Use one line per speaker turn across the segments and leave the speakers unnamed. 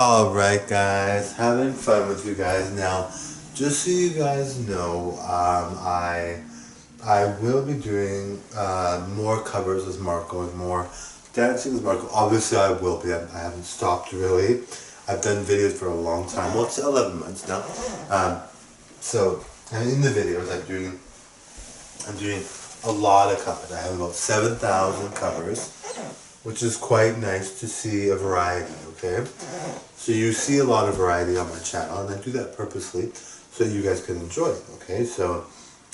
Alright guys, having fun with you guys now. Just so you guys know, I will be doing more covers with Marco and more dancing with Marco. Obviously I will be, I haven't stopped really. I've done videos for a long time, well it's 11 months now. And in the videos I'm doing a lot of covers. I have about 7,000 covers, which is quite nice to see a variety, okay? So you see a lot of variety on my channel, and I do that purposely so that you guys can enjoy it, okay? So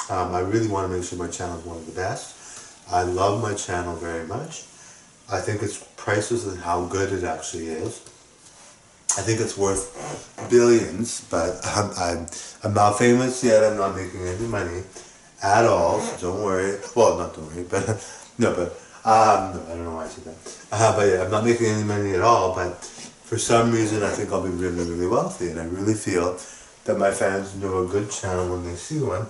I really want to make sure my channel is one of the best. I love my channel very much. I think it's priceless in how good it actually is. I think it's worth billions, but I'm not famous yet. I'm not making any money at all, so don't worry. Well, not don't worry, but no, I don't know why I said that. But yeah, I'm not making any money at all, but for some reason I think I'll be really, really wealthy, and I really feel that my fans know a good channel when they see one.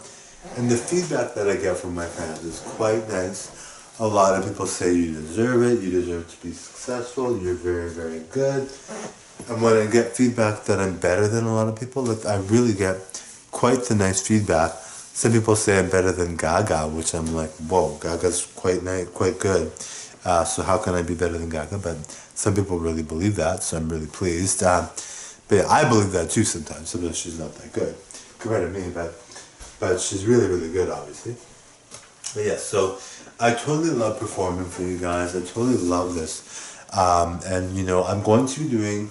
And the feedback that I get from my fans is quite nice. A lot of people say you deserve it, you deserve to be successful, you're very, very good. And when I get feedback that I'm better than a lot of people, I really get quite the nice feedback. Some people say I'm better than Gaga, which I'm like, whoa, Gaga's quite nice, quite good. So how can I be better than Gaga? But some people really believe that, so I'm really pleased. But yeah, I believe that too sometimes. Sometimes she's not that good compared to me, but she's really, really good, obviously. But yeah, so I totally love performing for you guys. I totally love this. And you know, I'm going to be doing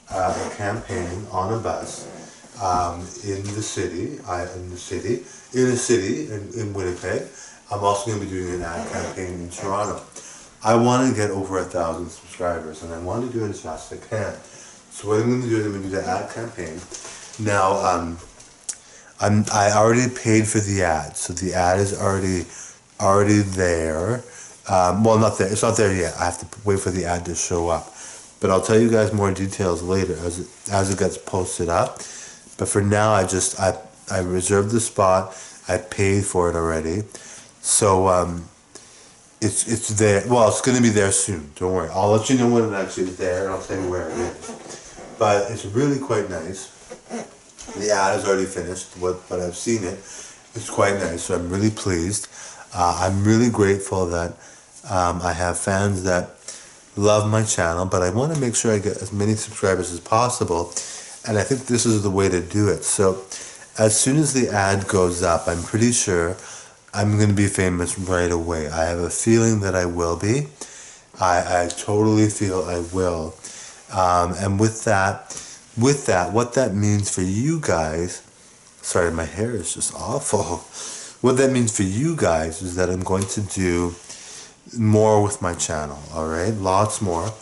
a campaign on a bus in the city, in Winnipeg. I'm also going to be doing an ad campaign in Toronto. I want to get over 1,000 subscribers, and I want to do it as fast as I can. So what I'm going to do is I'm going to do the ad campaign. Now, I already paid for the ad, so the ad is already there. Well, not there. It's not there yet. I have to wait for the ad to show up. But I'll tell you guys more details later as it gets posted up. But for now, I reserved the spot. I paid for it already. So it's there. Well, it's going to be there soon. Don't worry. I'll let you know when it actually is there, and I'll tell you where it is. But it's really quite nice. The ad is already finished, but I've seen it. It's quite nice, so I'm really pleased. I'm really grateful that I have fans that love my channel, but I want to make sure I get as many subscribers as possible, and I think this is the way to do it. So as soon as the ad goes up, I'm pretty sure I'm going to be famous right away. I have a feeling that I will be. I totally feel I will. And with that, what that means for you guys, sorry, my hair is just awful. What that means for you guys is that I'm going to do more with my channel, alright? Lots more.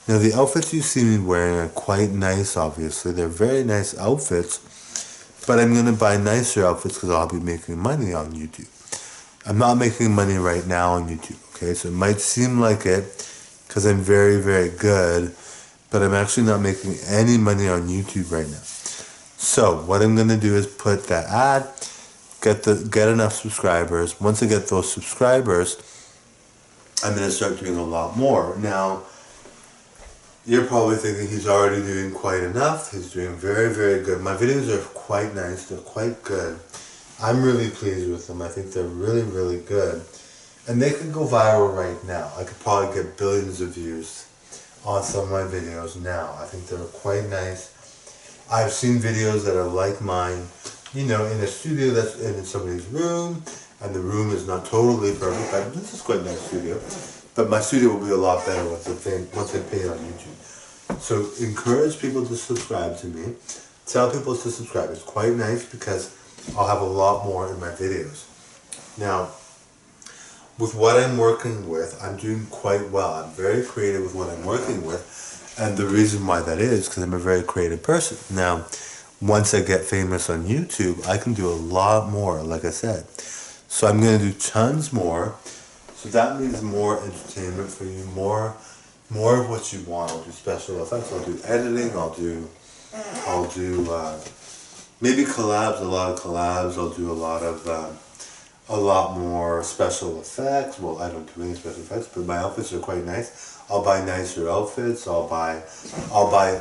Now, the outfits you see me wearing are quite nice, obviously. They're very nice outfits, but I'm going to buy nicer outfits because I'll be making money on YouTube. I'm not making money right now on YouTube, okay? So it might seem like it because I'm very, very good, but I'm actually not making any money on YouTube right now. So what I'm going to do is put that ad, get enough subscribers. Once I get those subscribers, I'm going to start doing a lot more. Now, you're probably thinking he's already doing quite enough. He's doing very, very good. My videos are quite nice. They're quite good. I'm really pleased with them. I think they're really, really good. And they could go viral right now. I could probably get billions of views on some of my videos now. I think they're quite nice. I've seen videos that are like mine, you know, in a studio that's in somebody's room, and the room is not totally perfect, but this is quite a nice studio. But my studio will be a lot better once I pay it on YouTube. So encourage people to subscribe to me. Tell people to subscribe. It's quite nice because I'll have a lot more in my videos. Now, with what I'm working with, I'm doing quite well. I'm very creative with what I'm working with. And the reason why that is because I'm a very creative person. Now, once I get famous on YouTube, I can do a lot more, like I said. So I'm going to do tons more. So that means more entertainment for you, more of what you want. I'll do special effects, I'll do editing, I'll do maybe collabs, a lot of collabs. I'll do a lot more special effects. Well, I don't do any special effects, but my outfits are quite nice. I'll buy nicer outfits. I'll buy,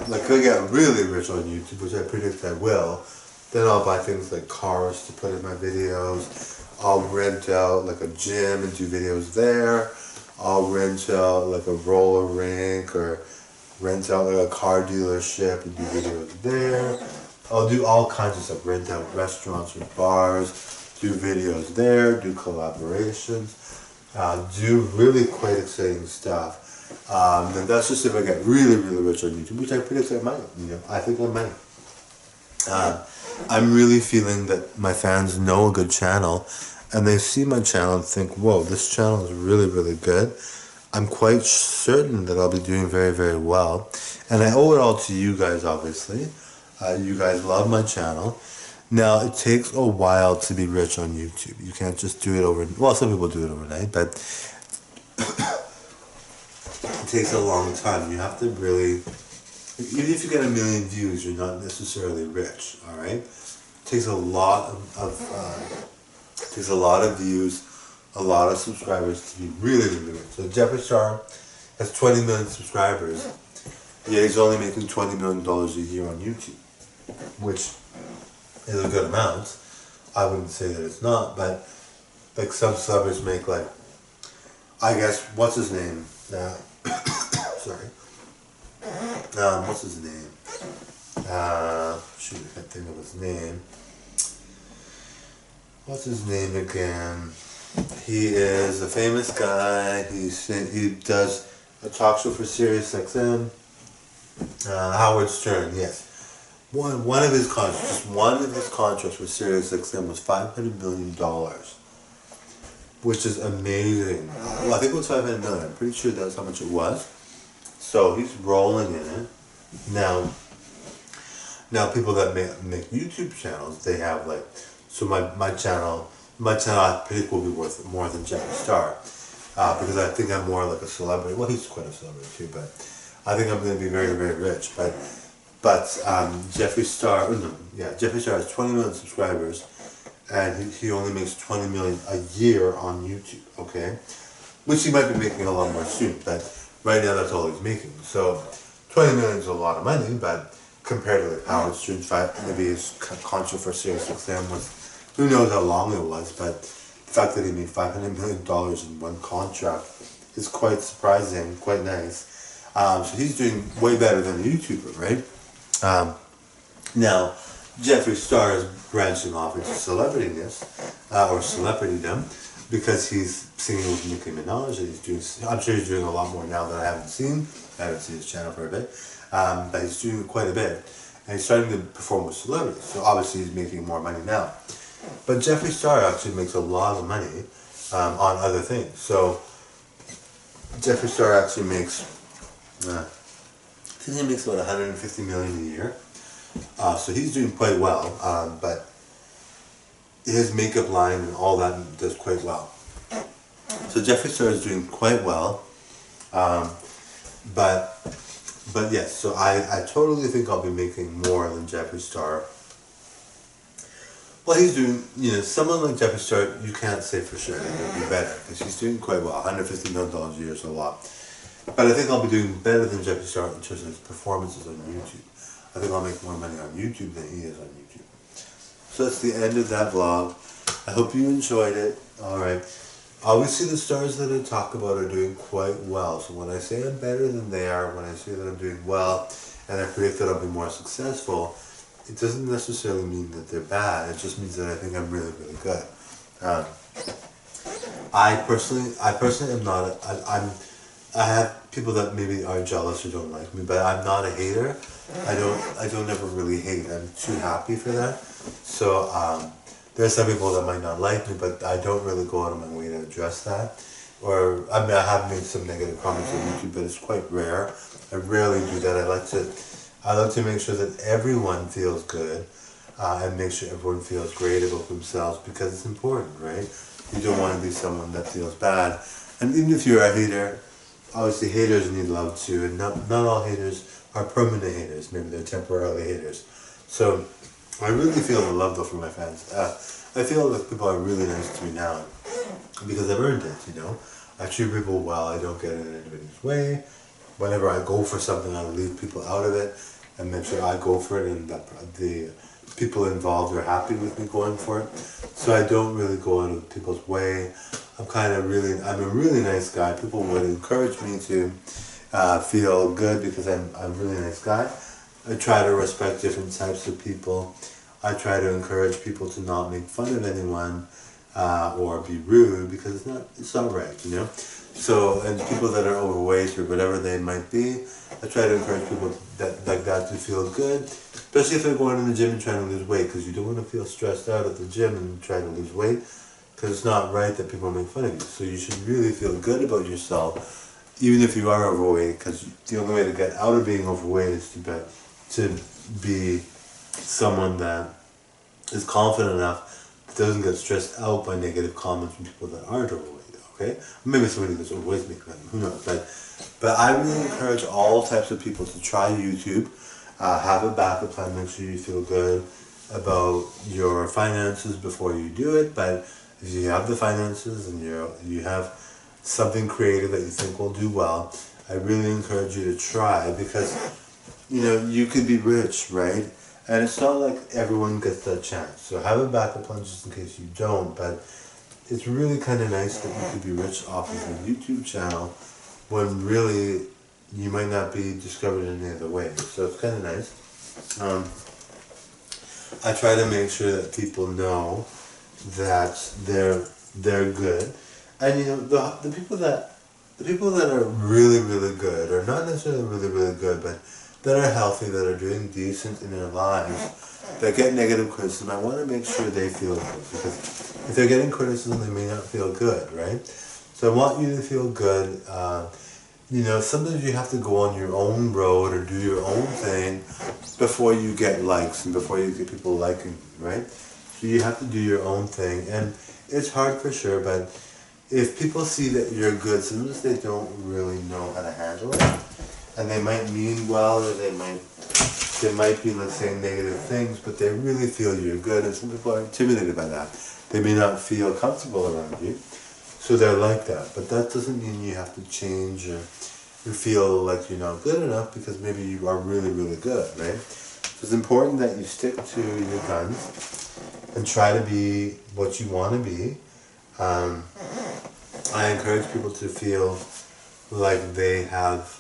like, if I get really rich on YouTube, which I predict I will, then I'll buy things like cars to put in my videos. I'll rent out like a gym and do videos there. I'll rent out like a roller rink or rent out like a car dealership and do videos there. I'll do all kinds of stuff, rent out restaurants or bars, do videos there, do collaborations, do really quite exciting stuff. And that's just if I get really, really rich on YouTube, which I predict I might. I think I might. I'm really feeling that my fans know a good channel, and they see my channel and think, whoa, this channel is really, really good. I'm quite certain that I'll be doing very, very well. And I owe it all to you guys, obviously. You guys love my channel. Now, it takes a while to be rich on YouTube. You can't just do it overnight. Well, some people do it overnight, but it takes a long time. You have to really, even if you get 1 million views, you're not necessarily rich, all right? It takes a lot of views, a lot of subscribers to be really, really rich. So Jeffree Star has 20 million subscribers, yet he's only making $20 million a year on YouTube, which is a good amount. I wouldn't say that it's not, but like some celebrities make like, I guess, what's his name? Sorry. What's his name? Shoot, I can't think of his name. What's his name again? He is a famous guy. He does a talk show for Sirius XM. Howard Stern, yes. One of his contracts with Sirius XM was $500 million, which is amazing. Well, I think it was $500 million. I'm pretty sure that's how much it was. So he's rolling in it. Now people that make YouTube channels, they have like, so my channel I predict will be worth more than Jeffree Star, because I think I'm more like a celebrity. Well, he's quite a celebrity too, but I think I'm going to be very, very rich. But Jeffree Star has 20 million subscribers, and he only makes 20 million a year on YouTube. Okay, which he might be making a lot more soon, but right now that's all he's making. So 20 million is a lot of money, but compared to like Howard Stern's maybe his contract for Sirius XM was, who knows how long it was, but the fact that he made $500 million in one contract is quite surprising, quite nice. So he's doing way better than a YouTuber, right? Now, Jeffree Star is branching off into celebrityness, or celebritydom, because he's singing with Nicki Minaj, and he's doing, I'm sure he's doing a lot more now that I haven't seen his channel for a bit, but he's doing quite a bit, and he's starting to perform with celebrities, so obviously he's making more money now. But Jeffree Star actually makes a lot of money on other things. So Jeffree Star actually makes, I think he makes about $150 million a year. So he's doing quite well, but his makeup line and all that does quite well. So Jeffree Star is doing quite well, but yes, so I totally think I'll be making more than Jeffree Star. Well, he's doing, someone like Jeffree Star, you can't say for sure that he'll be better, because he's doing quite well. $150 million a year is a lot. But I think I'll be doing better than Jeffree Star in terms of his performances on YouTube. I think I'll make more money on YouTube than he is on YouTube. So that's the end of that vlog. I hope you enjoyed it. Alright. Obviously the stars that I talk about are doing quite well. So when I say I'm better than they are, when I say that I'm doing well, and I predict that I'll be more successful, it doesn't necessarily mean that they're bad. It just means that I think I'm really, really good. I personally am not. I have people that maybe are jealous or don't like me, but I'm not a hater. I don't ever really hate. I'm too happy for that. So there are some people that might not like me, but I don't really go out of my way to address that. Or I have made some negative comments on YouTube, but it's quite rare. I rarely do that. I like to make sure that everyone feels good, and make sure everyone feels great about themselves, because it's important, right? You don't want to be someone that feels bad. And even if you're a hater, obviously haters need love too, and not all haters are permanent haters. Maybe they're temporarily haters. So I really feel the love though from my fans. I feel like people are really nice to me now, because I've earned it, I treat people well. I don't get in anybody's way. Whenever I go for something, I leave people out of it and make sure I go for it and that the people involved are happy with me going for it. So I don't really go out of people's way. I'm a really nice guy. People would encourage me to feel good because I'm a really nice guy. I try to respect different types of people. I try to encourage people to not make fun of anyone or be rude because it's not right, you know. So, and people that are overweight or whatever they might be, I try to encourage people like that to feel good, especially if they're going in the gym and trying to lose weight, because you don't want to feel stressed out at the gym and trying to lose weight, because it's not right that people make fun of you. So you should really feel good about yourself, even if you are overweight, because the only way to get out of being overweight is to be someone that is confident enough that doesn't get stressed out by negative comments from people that aren't overweight. Okay, maybe somebody that's always making them, who knows? But I really encourage all types of people to try YouTube. Have a backup plan. Make sure you feel good about your finances before you do it. But if you have the finances and you have something creative that you think will do well, I really encourage you to try, because you could be rich, right? And it's not like everyone gets that chance. So have a backup plan just in case you don't. But it's really kind of nice that you could be rich off of a YouTube channel when really you might not be discovered in any other way. So it's kind of nice. I try to make sure that people know that they're good, and the people that are really really good, or not necessarily really really good, but that are healthy, that are doing decent in their lives, that get negative criticism, I want to make sure they feel good, because if they're getting criticism, they may not feel good, right? So I want you to feel good. Sometimes you have to go on your own road or do your own thing before you get likes and before you get people liking you, right? So you have to do your own thing, and it's hard for sure, but if people see that you're good, sometimes they don't really know how to handle it, and they might mean well, or they might be, let's say, negative things, but they really feel you're good, and some people are intimidated by that. They may not feel comfortable around you, so they're like that. But that doesn't mean you have to change or feel like you're not good enough, because maybe you are really, really good, right? So it's important that you stick to your guns and try to be what you want to be. I encourage people to feel like they have,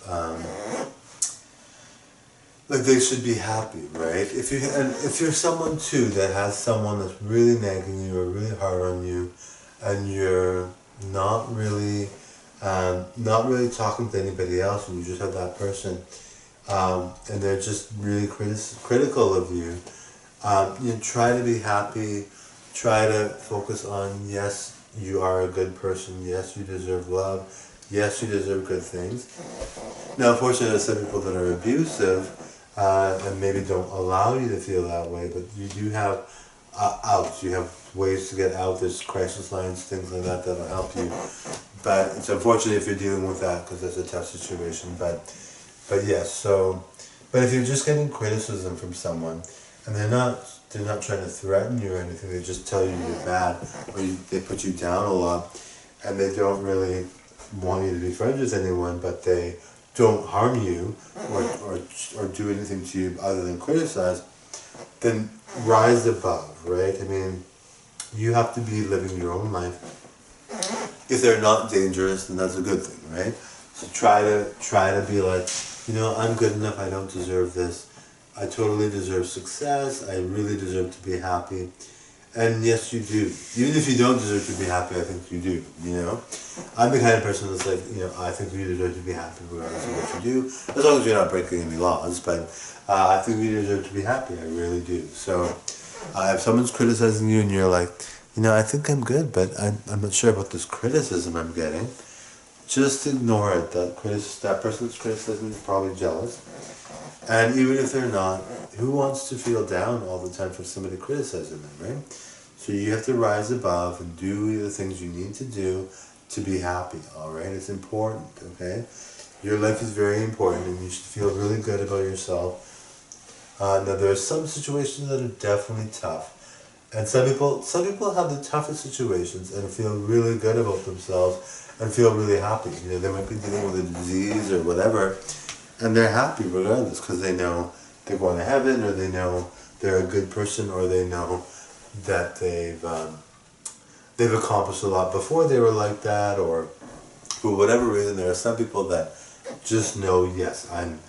like they should be happy, right? If you're someone too that has someone that's really nagging you or really hard on you, and you're not really talking to anybody else, and you just have that person, and they're just really critical of you, try to be happy. Try to focus on, yes, you are a good person. Yes, you deserve love. Yes, you deserve good things. Now, unfortunately, there's some people that are abusive and maybe don't allow you to feel that way, but you do have outs. You have ways to get out. There's crisis lines, things like that that'll help you. But it's unfortunate if you're dealing with that, because that's a tough situation. But yes, but if you're just getting criticism from someone, and they're not trying to threaten you or anything, they just tell you you're bad, or they put you down a lot, and they don't really want you to be friends with anyone, but they don't harm you or do anything to you other than criticize, then rise above, right? I mean, you have to be living your own life. If they're not dangerous, then that's a good thing, right? So try to be like, I'm good enough, I don't deserve this. I totally deserve success. I really deserve to be happy. And yes, you do. Even if you don't deserve to be happy, I think you do, I'm the kind of person that's like, I think you deserve to be happy regardless of what you do, as long as you're not breaking any laws, but I think you deserve to be happy, I really do. So if someone's criticizing you and you're like, I think I'm good, but I'm not sure about this criticism I'm getting, just ignore it. That person that's criticizing is probably jealous. And even if they're not, who wants to feel down all the time for somebody criticizing them, right? So you have to rise above and do the things you need to do to be happy, all right? It's important, okay? Your life is very important, and you should feel really good about yourself. Now, there are some situations that are definitely tough. And some people have the toughest situations and feel really good about themselves and feel really happy. You know, they might be dealing with a disease or whatever, and they're happy regardless because they know they're going to heaven, or they know they're a good person, or they know that they've accomplished a lot before they were like that, or for whatever reason. There are some people that just know, yes, I'm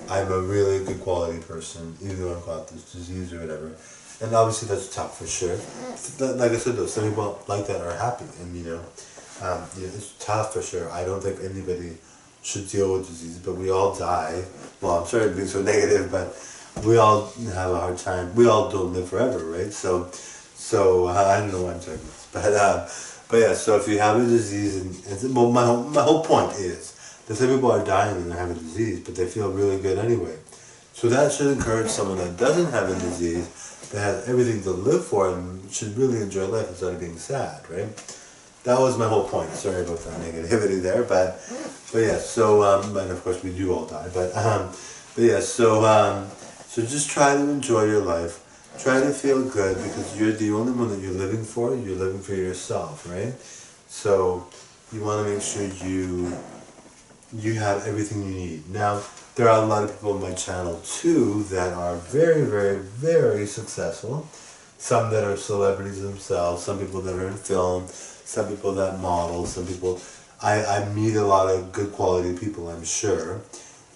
a really good quality person, even though I've got this disease or whatever. And obviously that's tough for sure. Like I said though, some people like that are happy, and it's tough for sure. I don't think anybody should deal with disease, but we all die. Well, I'm sorry to be so negative, but we all have a hard time. We all don't live forever, right? So I don't know why I'm talking about this, but yeah. So if you have a disease, and well, my whole point is that some people are dying and they have a disease, but they feel really good anyway. So that should encourage someone that doesn't have a disease, that has everything to live for, and should really enjoy life instead of being sad, right? That was my whole point. Sorry about the negativity there, but yeah. So and of course we do all die, but yeah. So just try to enjoy your life. Try to feel good, because you're the only one that you're living for. You're living for yourself, right? So you want to make sure you have everything you need. Now, there are a lot of people on my channel too that are very, very, very successful. Some that are celebrities themselves, some people that are in film, some people that model, some people... I meet a lot of good quality people, I'm sure.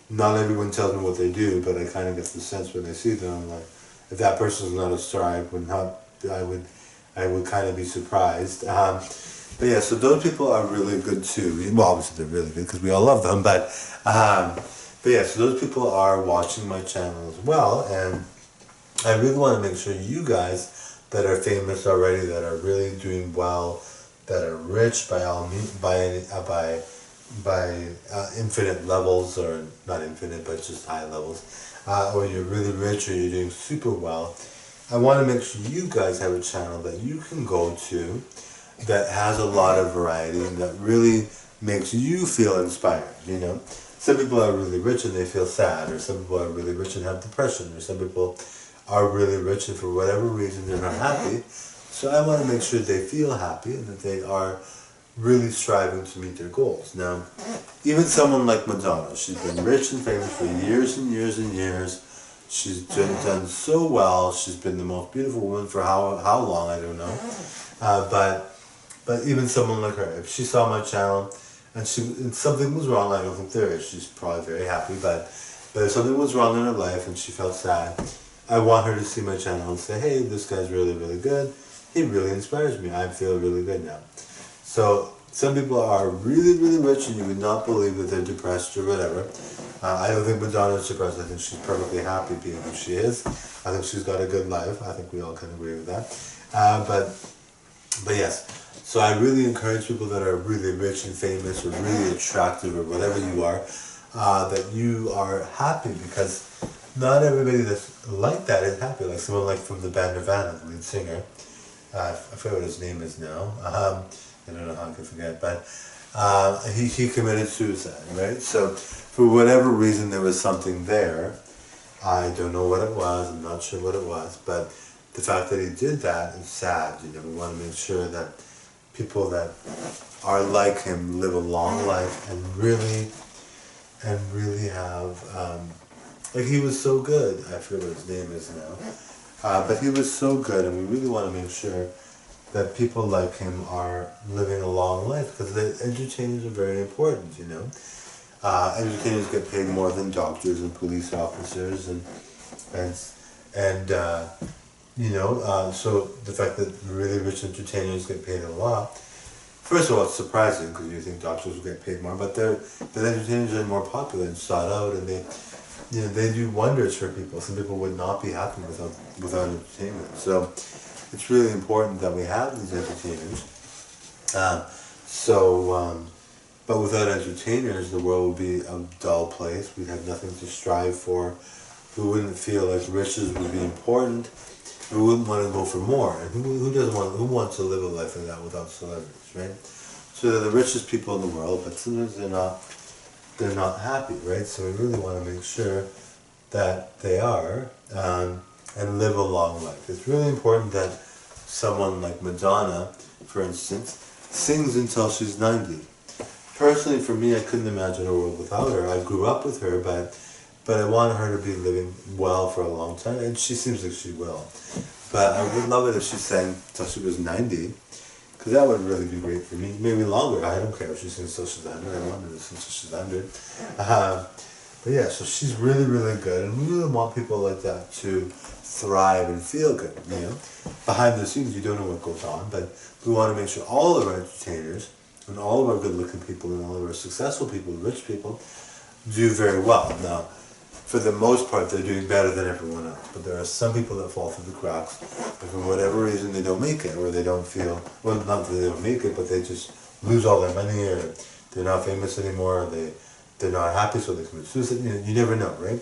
Not everyone tells me what they do, but I kind of get the sense when I see them, I'm like, if that person's not a star, I would kind of be surprised. But yeah, so those people are really good too. Well, obviously they're really good because we all love them, but yeah, so those people are watching my channel as well, and I really want to make sure you guys that are famous already, that are really doing well, that are rich by all means, by infinite levels, or not infinite, but just high levels, or you're really rich, or you're doing super well. I want to make sure you guys have a channel that you can go to that has a lot of variety and that really makes you feel inspired, you know. Some people are really rich and they feel sad, or some people are really rich and have depression, or some people are really rich and for whatever reason they're not happy. So I want to make sure they feel happy and that they are really striving to meet their goals. Now, even someone like Madonna, she's been rich and famous for years and years and years. She's done so well. She's been the most beautiful woman for how long, I don't know. But even someone like her, if she saw my channel and something was wrong, I don't think there is. She's probably very happy, but if something was wrong in her life and she felt sad, I want her to see my channel and say, hey, this guy's really, really good. He really inspires me. I feel really good now. So some people are really, really rich and you would not believe that they're depressed or whatever. I don't think Madonna's depressed. I think she's perfectly happy being who she is. I think she's got a good life. I think we all can agree with that. But yes. So I really encourage people that are really rich and famous or really attractive or whatever you are, that you are happy, because not everybody that's like that is happy. Like someone like from the band Nirvana, the lead singer, I forget what his name is now. I don't know how I can forget, but he committed suicide, right? So for whatever reason there was something there. I don't know what it was, I'm not sure what it was, but the fact that he did that is sad. You know, we want to make sure that people that are like him live a long life and really have, like he was so good. I forget what his name is now. But he was so good, and we really want to make sure that people like him are living a long life, because the entertainers are very important, you know. Entertainers get paid more than doctors and police officers, and you know, so the fact that really rich entertainers get paid a lot, first of all, it's surprising because you think doctors will get paid more, but entertainers are more popular and sought out, and they do wonders for people. Some people would not be happy without entertainment. So it's really important that we have these entertainers. But without entertainers, the world would be a dull place. We'd have nothing to strive for. We wouldn't feel like riches would be important. We wouldn't want to go for more. And who wants to live a life like that without celebrities, right? So they're the richest people in the world, but sometimes they're not happy, right? So we really want to make sure that they are, and live a long life. It's really important that someone like Madonna, for instance, sings until she's 90. personally for me, I couldn't imagine a world without her. I grew up with her, but I want her to be living well for a long time, and she seems like she will. But I would love it if she sang till she was 90, because that would really be great for me. Maybe longer. I don't care if she sings till she's 100. I want her to sing till she's 100. But yeah, so she's really, really good, and we really want people like that to thrive and feel good, you know. Behind the scenes, you don't know what goes on, but we want to make sure all of our entertainers and all of our good-looking people and all of our successful people, rich people, do very well. Now, for the most part, they're doing better than everyone else, but there are some people that fall through the cracks, and for whatever reason they don't make it, or they don't feel, well, not that they don't make it, but they just lose all their money, or they're not famous anymore, or they're not happy, so they commit suicide. You never know, right?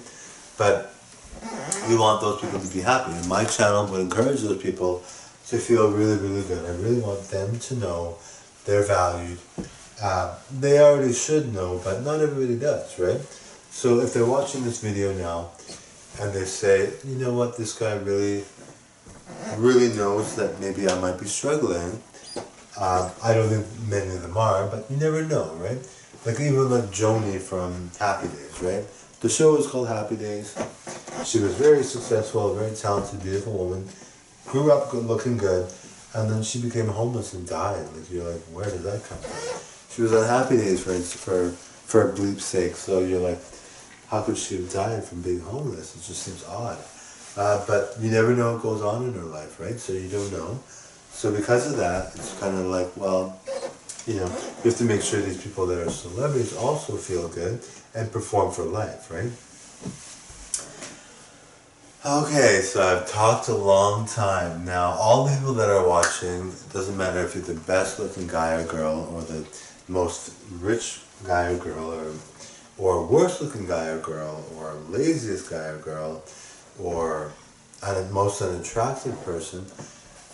But we want those people to be happy, and my channel would encourage those people to feel really, really good. I really want them to know they're valued. They already should know, but not everybody does, right? So if they're watching this video now, and they say, you know what, this guy really, really knows that maybe I might be struggling. I don't think many of them are, but you never know, right? Like even like Joni from Happy Days, right? The show was called Happy Days. She was very successful, very talented, beautiful woman. Grew up good, looking good, and then she became homeless and died. Like you're like, where did that come from? She was on Happy Days for a bleep's sake. So you're like, how could she have died from being homeless? It just seems odd. But you never know what goes on in her life, right? So you don't know. So because of that, it's kind of like, well, you know, you have to make sure these people that are celebrities also feel good and perform for life, right? Okay, so I've talked a long time. Now, all the people that are watching, it doesn't matter if you're the best looking guy or girl, or the most rich guy or girl, or worst looking guy or girl, or laziest guy or girl, or most unattractive person,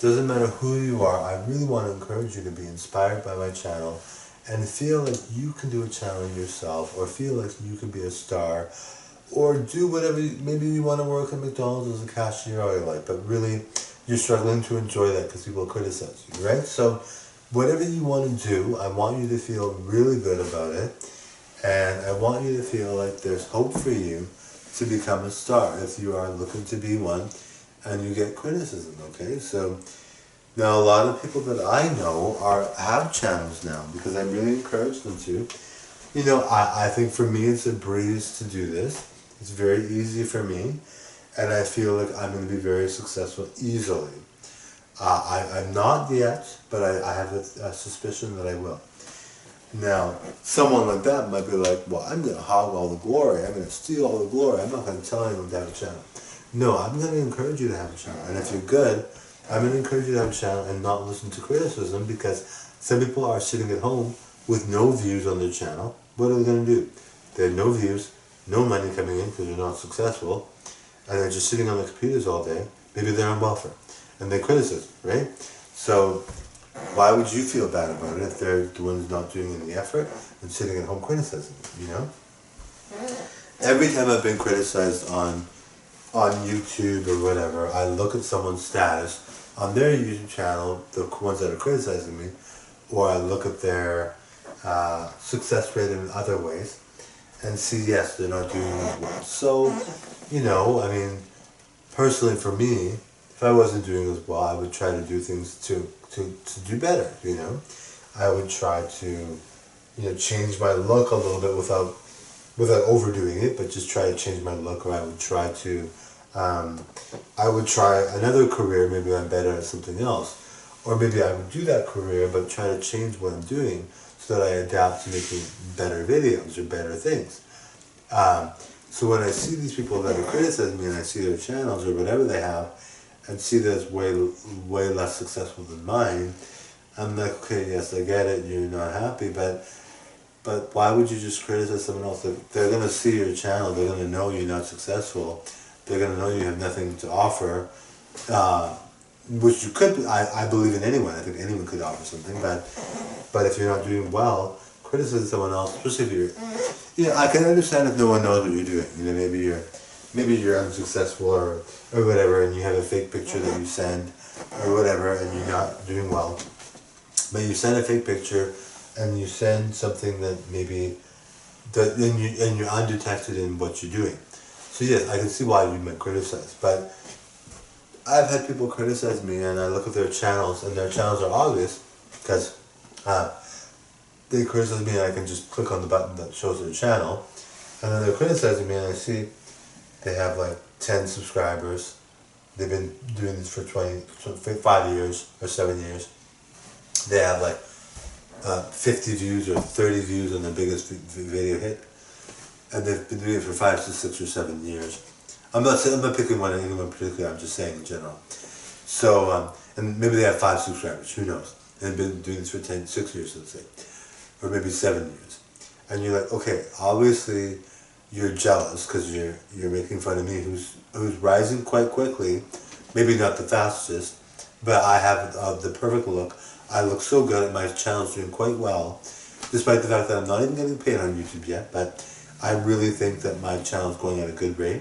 doesn't matter who you are, I really want to encourage you to be inspired by my channel and feel like you can do a channel yourself, or feel like you can be a star, or do whatever. Maybe you want to work at McDonald's as a cashier all your life, but really you're struggling to enjoy that because people criticize you, right? So whatever you want to do, I want you to feel really good about it, and I want you to feel like there's hope for you to become a star if you are looking to be one and you get criticism, okay? So now a lot of people that I know have channels now because I really encourage them to. You know, I think for me it's a breeze to do this. It's very easy for me, and I feel like I'm going to be very successful easily. I'm not yet, but I have a suspicion that I will. Now, someone like that might be like, well, I'm going to hog all the glory. I'm going to steal all the glory. I'm not going to tell anyone to have a channel. No, I'm going to encourage you to have a channel. And if you're good, I'm going to encourage you to have a channel and not listen to criticism, because some people are sitting at home with no views on their channel. What are they going to do? They have no views, no money coming in because they're not successful, and they're just sitting on their computers all day. Maybe they're on welfare, and they criticize, right? So why would you feel bad about it if they're the ones not doing any effort and sitting at home criticizing, you know? Every time I've been criticized on YouTube or whatever, I look at someone's status on their YouTube channel, the ones that are criticizing me, or I look at their success rate in other ways and see, yes, they're not doing as well. So, you know, I mean, personally for me, if I wasn't doing as well, I would try to do things to do better, you know. I would try to, you know, change my look a little bit without overdoing it, but just try to change my look. Or I would try to, I would try another career, maybe I'm better at something else. Or maybe I would do that career, but try to change what I'm doing so that I adapt to making better videos or better things. So when I see these people that are criticizing me and I see their channels or whatever they have, and see that it's way less successful than mine, I'm like, okay, yes, I get it, you're not happy, but why would you just criticize someone else? They're going to see your channel, they're going to know you're not successful, they're going to know you have nothing to offer, which you could, I believe in anyone, I think anyone could offer something, but if you're not doing well, criticize someone else, especially if you're, you know, I can understand if no one knows what you're doing, you know, maybe you're unsuccessful or whatever, and you have a fake picture that you send or whatever, and you're not doing well, but you send a fake picture and you send something that maybe that and you're undetected in what you're doing. So yes, I can see why you might criticize, but I've had people criticize me, and I look at their channels, and their channels are obvious because they criticize me, and I can just click on the button that shows their channel, and then they're criticizing me, and I see they have like 10 subscribers. They've been doing this for 5 years or 7 years. They have like 50 views or 30 views on their biggest video hit, and they've been doing it for 5 to 6 or 7 years. I'm not picking anyone particularly. I'm just saying in general. So and maybe they have 5 subscribers. Who knows? And they've been doing this for 6 years, let's say, or maybe 7 years. And you're like, okay, obviously you're jealous because you're making fun of me, who's rising quite quickly. Maybe not the fastest, but I have the perfect look. I look so good, my channel's doing quite well, despite the fact that I'm not even getting paid on YouTube yet, but I really think that my channel's going at a good rate.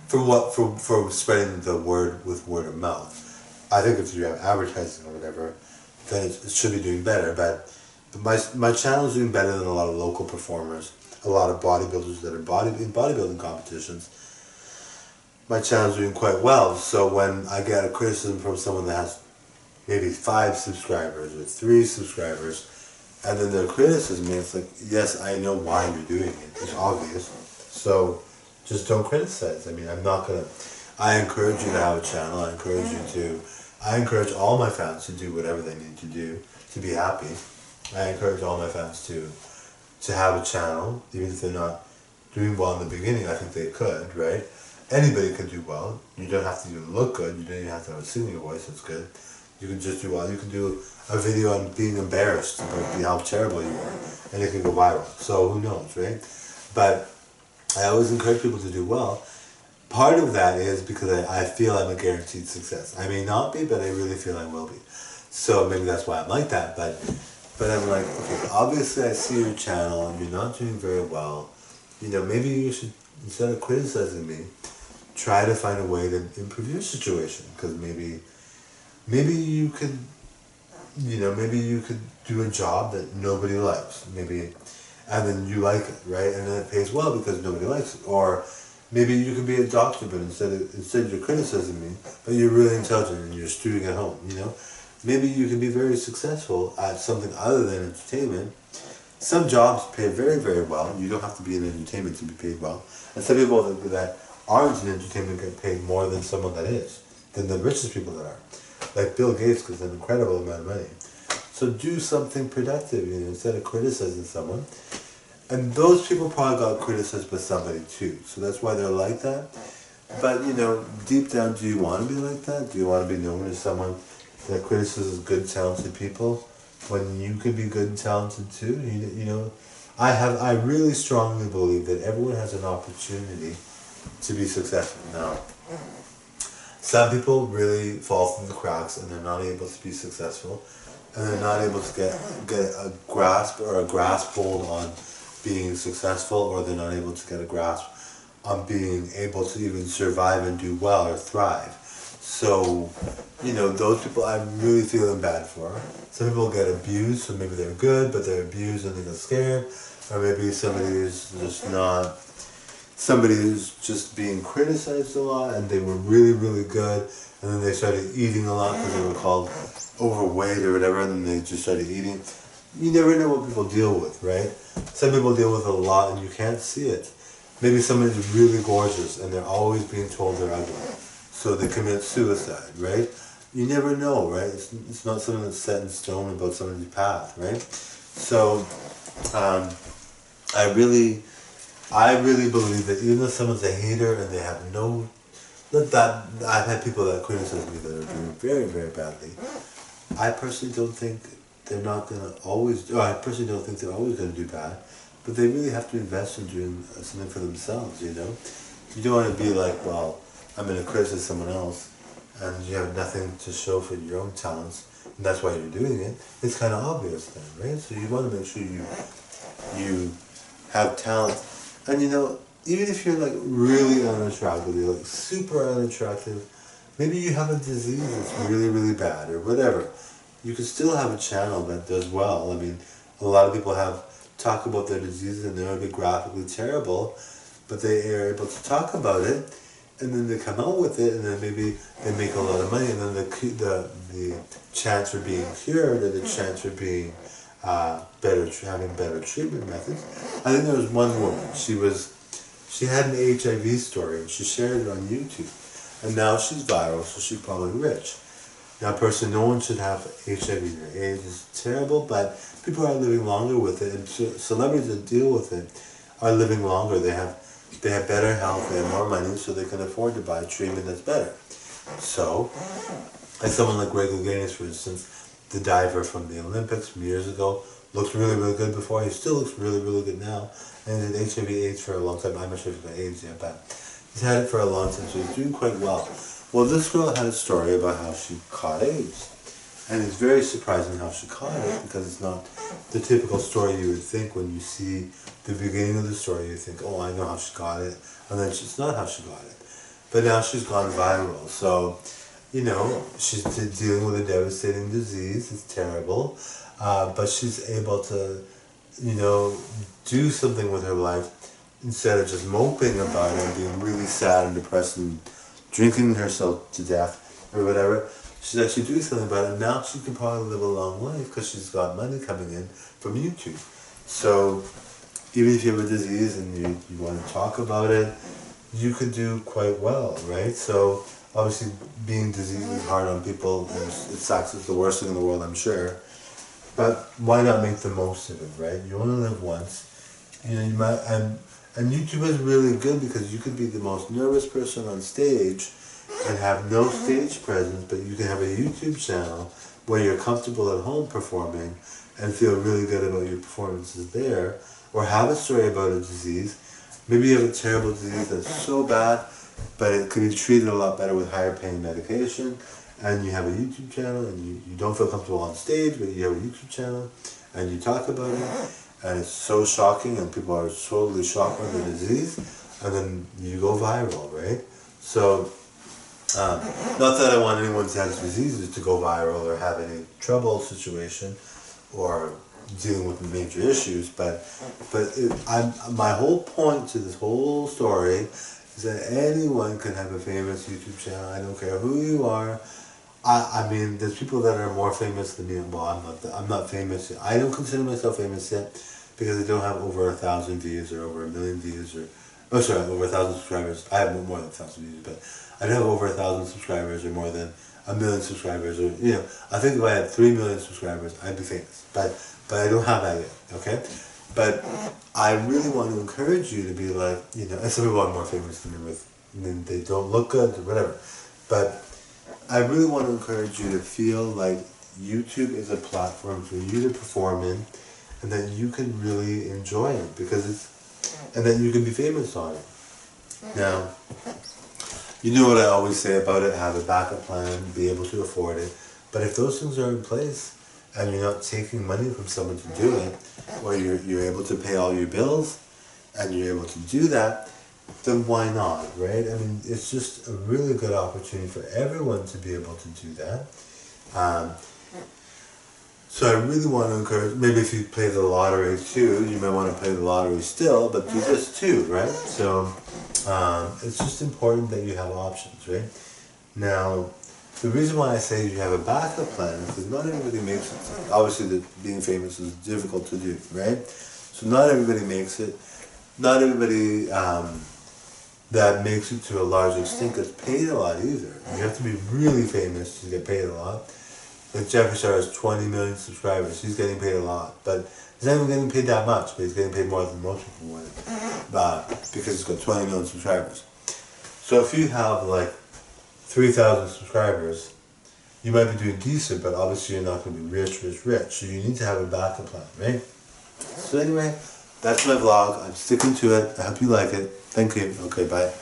For spreading the word with word of mouth. I think if you have advertising or whatever, then it should be doing better, but my channel's doing better than a lot of local performers, a lot of bodybuilders that are in bodybuilding competitions. My channel's doing quite well, so when I get a criticism from someone that has maybe 5 subscribers or 3 subscribers, and then they're criticizing me, it's like, yes, I know why you're doing it. It's obvious. So just don't criticize. I mean, I encourage you to have a channel. I encourage all my fans to do whatever they need to do to be happy. I encourage all my fans to have a channel, even if they're not doing well in the beginning. I think they could, right? Anybody can do well. You don't have to even look good. You don't even have to have a singing voice. That's good. You can just do well. You can do a video on being embarrassed about how terrible you are, and it can go viral. So who knows, right? But I always encourage people to do well. Part of that is because I feel I'm a guaranteed success. I may not be, but I really feel I will be. So maybe that's why I'm like that. But I'm like, okay, obviously I see your channel and you're not doing very well. You know, maybe you should, instead of criticizing me, try to find a way to improve your situation. Because maybe you could, maybe you could do a job that nobody likes. And then you like it, right? And then it pays well because nobody likes it. Or maybe you could be a doctor, but instead you're criticizing me, but you're really intelligent and you're a student at home, Maybe you can be very successful at something other than entertainment. Some jobs pay very, very well. You don't have to be in entertainment to be paid well. And some people that aren't in entertainment get paid more than someone that is, than the richest people that are. Like Bill Gates gets an incredible amount of money. So do something productive, instead of criticizing someone. And those people probably got criticized by somebody too. So that's why they're like that. But, deep down, do you want to be like that? Do you want to be known as someone that criticizes good, talented people when you could be good and talented too? I really strongly believe that everyone has an opportunity to be successful. Now, some people really fall through the cracks and they're not able to be successful, and they're not able to get a grasp hold on being successful, or they're not able to get a grasp on being able to even survive and do well or thrive. So, those people I'm really feeling bad for. Some people get abused, so maybe they're good, but they're abused and they get scared. Or maybe somebody who's just being criticized a lot and they were really, really good, and then they started eating a lot because they were called overweight or whatever, and then they just started eating. You never know what people deal with, right? Some people deal with a lot and you can't see it. Maybe somebody's really gorgeous and they're always being told they're ugly, so they commit suicide, right? You never know, right? It's not something that's set in stone about somebody's path, right? So, I really believe that even though someone's a hater and they have I've had people that criticize me that are doing very, very badly. I personally don't think they're always going to do bad, but they really have to invest in doing something for themselves, You don't want to be like, well, I'm going to criticize someone else, and you have nothing to show for your own talents, and that's why you're doing it. It's kind of obvious then, right? So you want to make sure you have talent, and even if you're like really unattractive, you're like super unattractive, maybe you have a disease that's really, really bad or whatever. you can still have a channel that does well. I mean, a lot of people talk about their diseases and they're a bit graphically terrible, but they are able to talk about it, and then they come out with it, and then maybe they make a lot of money, and then the chance for being cured or the chance for being having better treatment methods. I think there was one woman. She had an HIV story and she shared it on YouTube, and now she's viral, so she's probably rich. Now, personally, no one should have HIV or AIDS. It's terrible, but people are living longer with it, and celebrities that deal with it are living longer. They have better health, they have more money, so they can afford to buy a treatment that's better. So, like someone like Greg Louganis, for instance, the diver from the Olympics from years ago, looks really, really good before. He still looks really, really good now. And he did HIV/AIDS for a long time. I'm not sure if he's got AIDS yet, but he's had it for a long time, so he's doing quite well. Well, this girl had a story about how she caught AIDS. And it's very surprising how she caught it, because it's not the typical story you would think when you see the beginning of the story. You think, oh, I know how she got it. And then it's not how she got it. But now she's gone viral. So, you know, she's dealing with a devastating disease. It's terrible. But she's able to, you know, do something with her life instead of just moping about it and being really sad and depressed and drinking herself to death or whatever. She's actually doing something about it. Now she can probably live a long life because she's got money coming in from YouTube. So even if you have a disease and you want to talk about it, you could do quite well, right? So obviously being diseased is hard on people, and it sucks. It's the worst thing in the world, I'm sure. But why not make the most of it, right? You only live once. You know, you might, and YouTube is really good because you could be the most nervous person on stage and have no stage presence, but you can have a YouTube channel where you're comfortable at home performing and feel really good about your performances there, or have a story about a disease. Maybe you have a terrible disease that's so bad, but it could be treated a lot better with higher paying medication, and you have a YouTube channel, and you don't feel comfortable on stage, but you have a YouTube channel, and you talk about it, and it's so shocking, and people are totally shocked by the disease, and then you go viral, right? So, not that I want anyone to have diseases to go viral or have any trouble situation or dealing with major issues, but my whole point to this whole story is that anyone can have a famous YouTube channel. I don't care who you are. I mean, there's people that are more famous than me. Well, I'm not famous yet. I don't consider myself famous yet because I don't have over 1,000 views or over 1 million views over 1,000 subscribers. I have more than 1,000 views, but I don't have over 1,000 subscribers or more than 1 million subscribers, or, you know, I think if I had 3 million subscribers, I'd be famous. But I don't have that yet, okay? But I really want to encourage you to be like, you know, and some people are more famous than me and they don't look good or whatever. But I really want to encourage you to feel like YouTube is a platform for you to perform in, and that you can really enjoy it and that you can be famous on it. Now, you know what I always say about it, have a backup plan, be able to afford it. But if those things are in place and you're not taking money from someone to do it, or you're able to pay all your bills and you're able to do that, then why not, right? I mean, it's just a really good opportunity for everyone to be able to do that. So I really want to encourage, maybe if you play the lottery too, you might want to play the lottery still, but do this too, right? So it's just important that you have options, right? Now, the reason why I say you have a backup plan is because not everybody makes it. Obviously, being famous is difficult to do, right? So not everybody makes it. Not everybody that makes it to a large extent gets paid a lot either. You have to be really famous to get paid a lot. Like Jeffree Star has 20 million subscribers. He's getting paid a lot, but he's not even getting paid that much. But he's getting paid more than most people would, because he's got 20 million subscribers. So if you have like 3,000 subscribers, you might be doing decent, but obviously you're not going to be rich. So you need to have a backup plan, right? So anyway, that's my vlog. I'm sticking to it. I hope you like it. Thank you. Okay, bye.